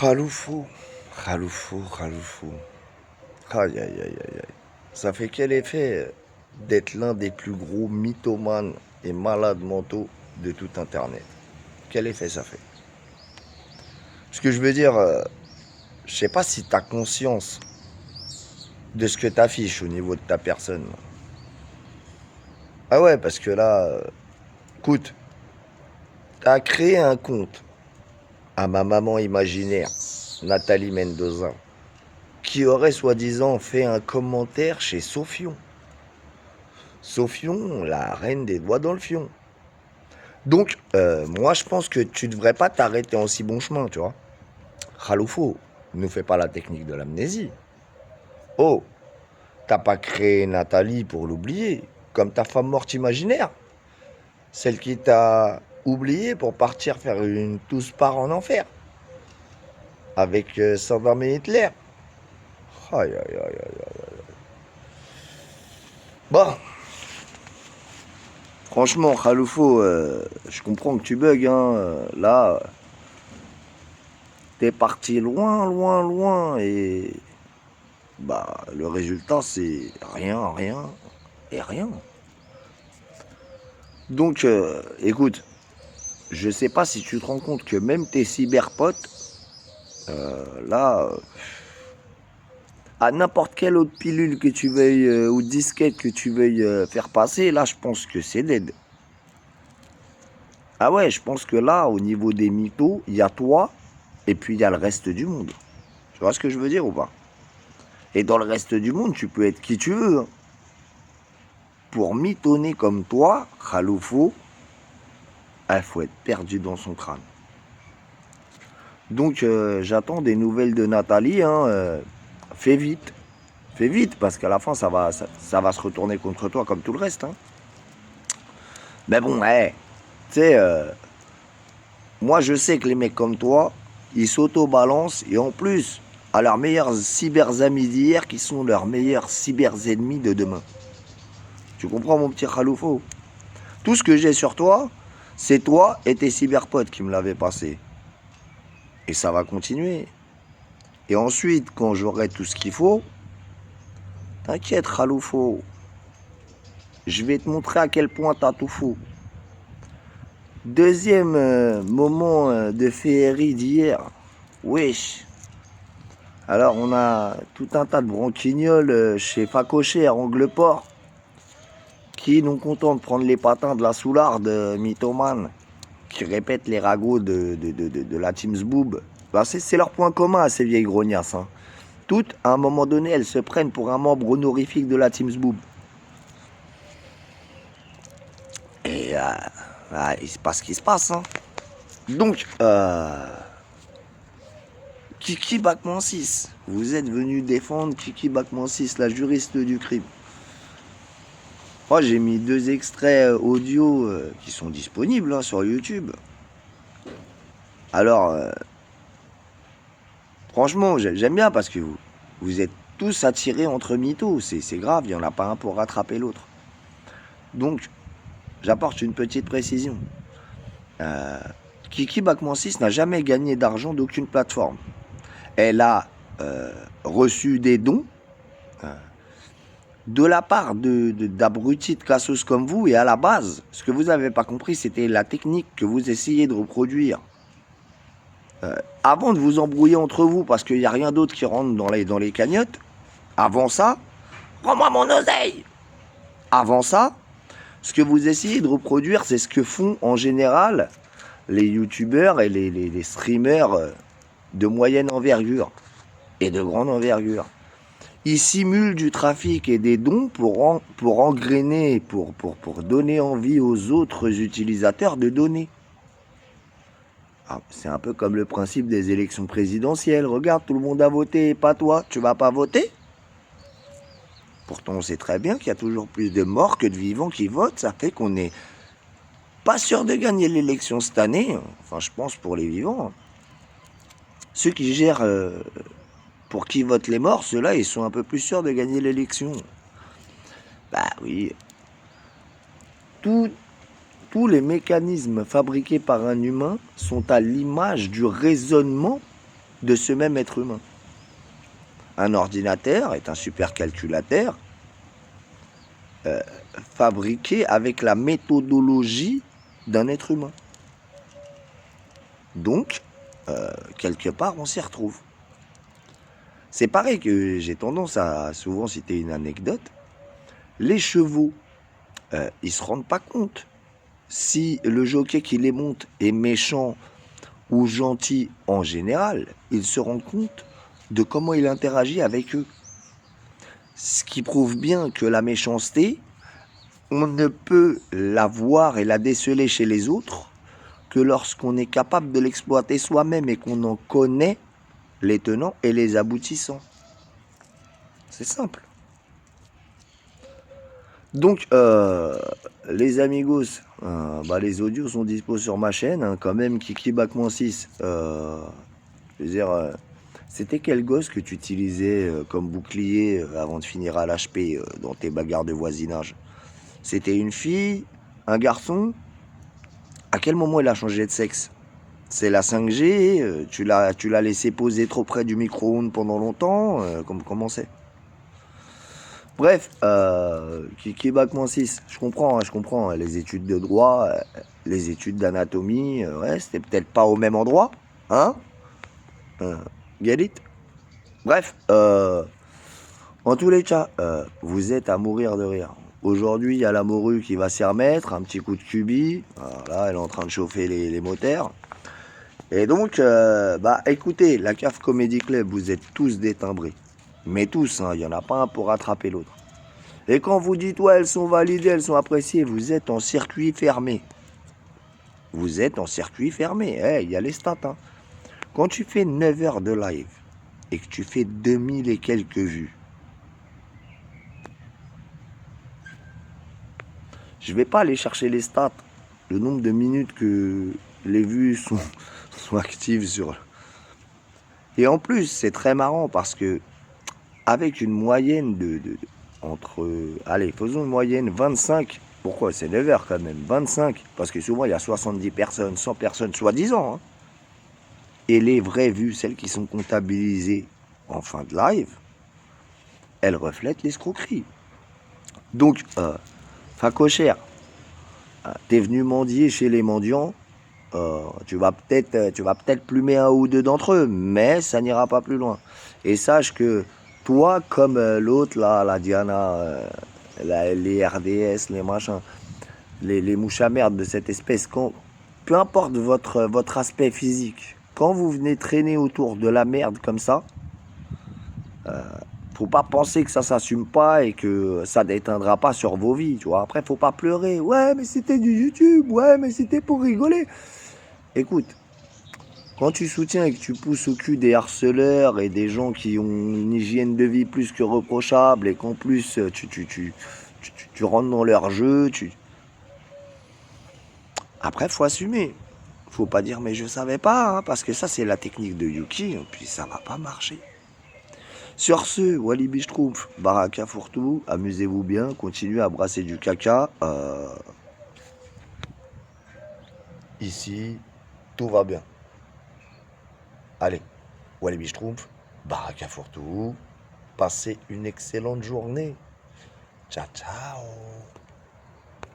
Khaloufou, Khaloufou, Khaloufou. Aïe, aïe, aïe, aïe, aïe. Ça fait quel effet d'être l'un des plus gros mythomanes et malades mentaux de tout Internet? Quel effet ça fait? Ce que je veux dire, je sais pas si tu as conscience de ce que tu affiches au niveau de ta personne. Ah ouais, parce que là, écoute, tu as créé un compte à ma maman imaginaire, Nathalie Mendoza, qui aurait soi-disant fait un commentaire chez Sofion. Sofion, la reine des doigts dans le fion. Donc, moi, je pense que tu devrais pas t'arrêter en si bon chemin, tu vois. Khaloufou, ne fais pas la technique de l'amnésie. Oh, t'as pas créé Nathalie pour l'oublier, comme ta femme morte imaginaire. Celle qui t'a oublié pour partir faire une tous part en enfer. Avec Saddam et Hitler. Aïe, aïe, aïe, aïe, aïe. Bon, franchement, Khaloufou, je comprends que tu bugs, hein. Là, t'es parti loin, loin, loin, et bah le résultat c'est rien, rien et rien. Donc, écoute, je sais pas si tu te rends compte que même tes cyberpotes, là, à n'importe quelle autre pilule que tu veuilles, ou disquette que tu veuilles faire passer, là je pense que c'est dead. Ah ouais, je pense que là, au niveau des mythos, il y a toi, et puis il y a le reste du monde. Tu vois ce que je veux dire ou pas? Et dans le reste du monde, tu peux être qui tu veux, hein. Pour mitonner comme toi, Khaloufou, il faut être perdu dans son crâne. Donc j'attends des nouvelles de Nathalie, hein, fais vite. Fais vite, parce qu'à la fin, ça va se retourner contre toi comme tout le reste, hein. Mais bon, hey, tu sais, moi je sais que les mecs comme toi, ils s'auto-balancent, et en plus, à leurs meilleurs cyber-amis d'hier, qui sont leurs meilleurs cyber-ennemis de demain. Tu comprends, mon petit Khaloufou? Tout ce que j'ai sur toi, c'est toi et tes cyberpotes qui me l'avaient passé. Et ça va continuer. Et ensuite, quand j'aurai tout ce qu'il faut, t'inquiète, Khaloufou, je vais te montrer à quel point t'as tout faux. Deuxième moment de féerie d'hier. Wesh. Alors, on a tout un tas de branquignoles chez Facoché à Angleport qui, non contents de prendre les patins de la soularde mythomane, qui répètent les ragots de la Teams Boob. Bah, c'est leur point commun à ces vieilles grognasses, hein. Toutes, à un moment donné, elles se prennent pour un membre honorifique de la Teams Boob. Et il se passe ce qui se passe, hein. Donc, Kiki Bachmann 6, vous êtes venu défendre Kiki Bachmann 6, la juriste du crime. Moi, j'ai mis 2 extraits audio qui sont disponibles, hein, sur YouTube. Alors, franchement, j'aime bien parce que vous êtes tous attirés entre mythos. C'est grave, il n'y en a pas un pour rattraper l'autre. Donc, j'apporte une petite précision. Kiki Bachmann 6 n'a jamais gagné d'argent d'aucune plateforme. Elle a reçu des dons de la part d'abrutis de cassos comme vous. Et à la base, ce que vous n'avez pas compris, c'était la technique que vous essayez de reproduire. Avant de vous embrouiller entre vous, parce qu'il n'y a rien d'autre qui rentre dans les cagnottes, avant ça, rends-moi mon oseille. Avant ça, ce que vous essayez de reproduire, c'est ce que font en général les youtubeurs et les streamers de moyenne envergure et de grande envergure. Ils simulent du trafic et des dons pour engrainer, pour donner envie aux autres utilisateurs de donner. Ah, c'est un peu comme le principe des élections présidentielles. Regarde, tout le monde a voté, pas toi, tu vas pas voter? Pourtant, on sait très bien qu'il y a toujours plus de morts que de vivants qui votent. Ça fait qu'on n'est pas sûr de gagner l'élection cette année. Enfin, je pense pour les vivants. Ceux qui gèrent pour qui votent les morts, ceux-là, ils sont un peu plus sûrs de gagner l'élection. Bah oui. Tous les mécanismes fabriqués par un humain sont à l'image du raisonnement de ce même être humain. Un ordinateur est un supercalculateur fabriqué avec la méthodologie d'un être humain. Donc, quelque part, on s'y retrouve. C'est pareil que j'ai tendance à souvent citer une anecdote. Les chevaux, ils se rendent pas compte si le jockey qui les monte est méchant ou gentil en général. Ils se rendent compte de comment il interagit avec eux. Ce qui prouve bien que la méchanceté, on ne peut la voir et la déceler chez les autres que lorsqu'on est capable de l'exploiter soi-même et qu'on en connaît les tenants et les aboutissants. C'est simple. Donc, les amigos, les audios sont dispo sur ma chaîne, hein, quand même, Kiki Bac-6. Je veux dire, c'était quel gosse que tu utilisais comme bouclier avant de finir à l'HP dans tes bagarres de voisinage? C'était une fille, un garçon? À quel moment il a changé de sexe? C'est la 5G, tu l'as laissé poser trop près du micro-ondes pendant longtemps, comment c'est? Bref, qui est bac-6, je comprends, hein, les études de droit, les études d'anatomie, ouais, c'était peut-être pas au même endroit, hein? Get it? Bref, en tous les cas, vous êtes à mourir de rire. Aujourd'hui, il y a la morue qui va s'y remettre, un petit coup de cubi, voilà, elle est en train de chauffer les moteurs. Et donc, écoutez, la CAF Comedy Club, vous êtes tous détimbrés. Mais tous, hein, il n'y en a pas un pour rattraper l'autre. Et quand vous dites, ouais, elles sont validées, elles sont appréciées, vous êtes en circuit fermé. Vous êtes en circuit fermé. Il y a les stats. Hein. Quand tu fais 9 heures de live et que tu fais 2000 et quelques vues, je vais pas aller chercher les stats, le nombre de minutes que les vues sont actives sur... Et en plus, c'est très marrant parce que avec une moyenne entre... Allez, faisons une moyenne 25. Pourquoi? C'est 9 heures quand même. 25. Parce que souvent, il y a 70 personnes, 100 personnes, soi-disant. Hein. Et les vraies vues, celles qui sont comptabilisées en fin de live, elles reflètent l'escroquerie. Donc, Facochère, t'es venu mendier chez les mendiants. Tu vas peut-être plumer un ou deux d'entre eux, mais ça n'ira pas plus loin. Et sache que toi, comme l'autre, là, la Diana, les RDS, les machins, les mouches à merde de cette espèce, peu importe votre aspect physique, quand vous venez traîner autour de la merde comme ça, faut pas penser que ça s'assume pas et que ça n'éteindra pas sur vos vies, tu vois. Après, faut pas pleurer. Ouais, mais c'était du YouTube. Ouais, mais c'était pour rigoler. Écoute, quand tu soutiens et que tu pousses au cul des harceleurs et des gens qui ont une hygiène de vie plus que reprochable et qu'en plus tu rentres dans leur jeu, après faut assumer. Faut pas dire mais je savais pas, hein, parce que ça c'est la technique de Yuki, puis ça va pas marcher. Sur ce, Walibi Schtroumpf, Baraka Fourtou, amusez-vous bien, continuez à brasser du caca. Ici, tout va bien. Allez, Walibi Schtroumpf, Baraka Fourtou, passez une excellente journée. Ciao, ciao.